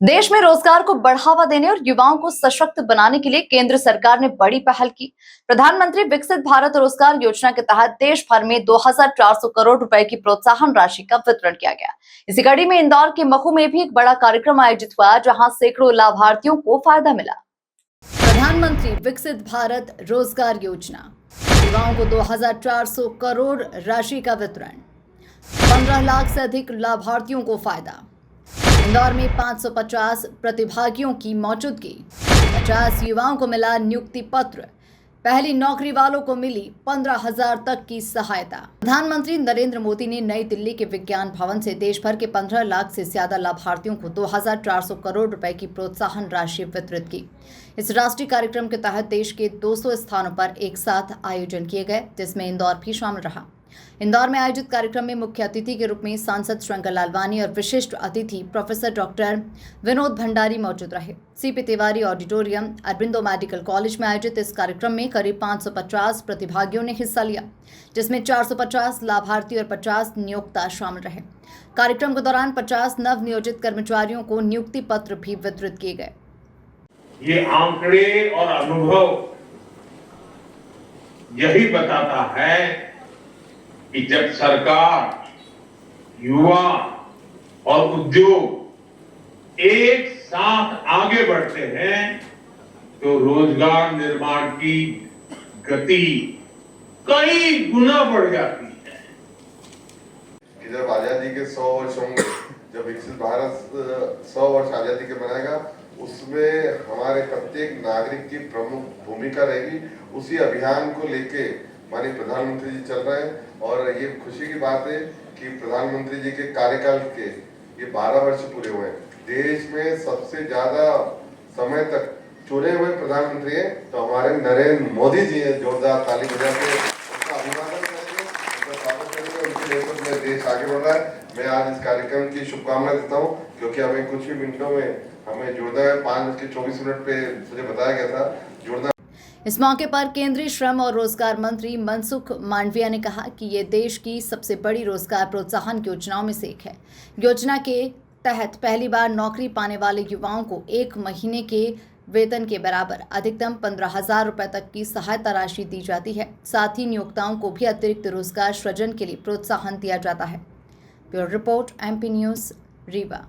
देश में रोजगार को बढ़ावा देने और युवाओं को सशक्त बनाने के लिए केंद्र सरकार ने बड़ी पहल की। प्रधानमंत्री विकसित भारत रोजगार योजना के तहत देश भर में 2400 करोड़ रुपए की प्रोत्साहन राशि का वितरण किया गया। इसी कड़ी में इंदौर के महू में भी एक बड़ा कार्यक्रम आयोजित हुआ, जहां सैकड़ों लाभार्थियों को फायदा मिला। प्रधानमंत्री विकसित भारत रोजगार योजना, युवाओं को 2400 करोड़ राशि का वितरण, 15 लाख से अधिक लाभार्थियों को फायदा। इंदौर में 550 प्रतिभागियों की मौजूदगी, 50 युवाओं को मिला नियुक्ति पत्र, पहली नौकरी वालों को मिली 15,000 तक की सहायता। प्रधानमंत्री नरेंद्र मोदी ने नई दिल्ली के विज्ञान भवन से देश भर के 15 लाख से ज्यादा लाभार्थियों को 2400 करोड़ रुपए की प्रोत्साहन राशि वितरित की। इस राष्ट्रीय कार्यक्रम के तहत देश के 200 स्थानों पर एक साथ आयोजन किए गए, जिसमें इंदौर भी शामिल रहा। इंदौर में आयोजित कार्यक्रम में मुख्य अतिथि के रूप में सांसद शंकर लालवानी और विशिष्ट अतिथि प्रोफेसर डॉक्टर विनोद भंडारी मौजूद रहे। CP Tiwari auditorium, Aurobindo medical college में आयोजित इस कार्यक्रम में करीब 550 प्रतिभागियों ने हिस्सा लिया, जिसमें 450 लाभार्थी और 50 नियोक्ता शामिल रहे। कार्यक्रम के दौरान 50 नव नियोजित कर्मचारियों को नियुक्ति पत्र भी वितरित किए गए। ये आंकड़े और अनुभव यही बताता है कि जब सरकार, युवा और उद्योग एक साथ आगे बढ़ते हैं तो रोजगार निर्माण की गति कई गुना बढ़ जाती है। जब आजादी के 100 वर्ष होंगे, जब विकसित भारत 100 वर्ष आजादी के बनाएगा, उसमें हमारे प्रत्येक नागरिक की प्रमुख भूमिका रहेगी। उसी अभियान को लेके माननीय प्रधानमंत्री जी चल रहे हैं और ये खुशी की बात है कि प्रधानमंत्री जी के कार्यकाल के ये 12 वर्ष पूरे हुए हैं। देश में सबसे ज्यादा समय तक चुने हुए प्रधानमंत्री हैं तो हमारे नरेंद्र मोदी जी हैं। जोरदार ताली बजा के उनका अभिवादन करेंगे, उनका स्वागत करेंगे। उनके नेतृत्व में देश आगे बढ़ रहा है। मैं आज इस कार्यक्रम की शुभकामनाएं देता हूँ, क्योंकि हमें कुछ ही मिनटों में हमें जुड़ना है। 5:24 पे मुझे बताया गया था जुड़ना। इस मौके पर केंद्रीय श्रम और रोजगार मंत्री मनसुख मांडविया ने कहा कि ये देश की सबसे बड़ी रोजगार प्रोत्साहन योजनाओं में से एक है। योजना के तहत पहली बार नौकरी पाने वाले युवाओं को 1 महीने के वेतन के बराबर अधिकतम 15,000 रुपए तक की सहायता राशि दी जाती है। साथ ही नियोक्ताओं को भी अतिरिक्त रोजगार सृजन के लिए प्रोत्साहन दिया जाता है। Bureau report, MP news, Rewa.